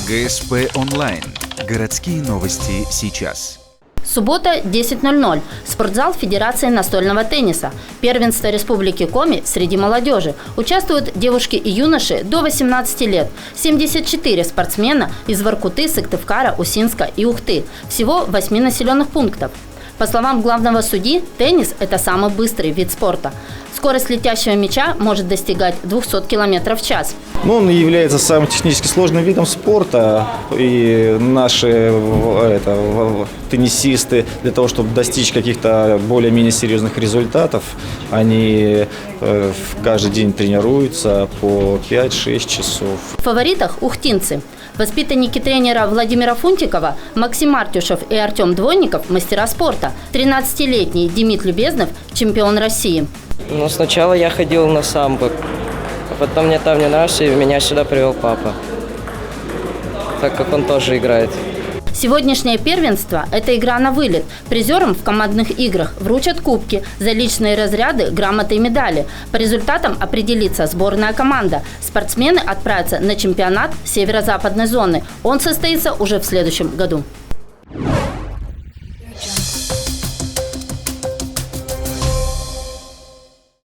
ГСП онлайн. Городские новости сейчас. Суббота, 10:00. Спортзал Федерации настольного тенниса. Первенство Республики Коми среди молодежи. Участвуют девушки и юноши до 18 лет. 74 спортсмена из Воркуты, Сыктывкара, Усинска и Ухты. Всего 8 населенных пунктов. По словам главного судьи, теннис – это самый быстрый вид спорта. Скорость летящего мяча может достигать 200 км в час. Он является самым технически сложным видом спорта. И наши теннисисты для того, чтобы достичь каких-то более-менее серьезных результатов, они каждый день тренируются по 5-6 часов. В фаворитах – ухтинцы. Воспитанники тренера Владимира Фунтикова Максим Артюшев и Артем Двойников – мастера спорта. 13-летний Демид Любезнов – чемпион России. Сначала я ходил на самбо, а потом мне там не нравилось, и меня сюда привел папа, так как он тоже играет. Сегодняшнее первенство – это игра на вылет. Призерам в командных играх вручат кубки, за личные разряды, грамоты и медали. По результатам определится сборная команда. Спортсмены отправятся на чемпионат северо-западной зоны. Он состоится уже в следующем году.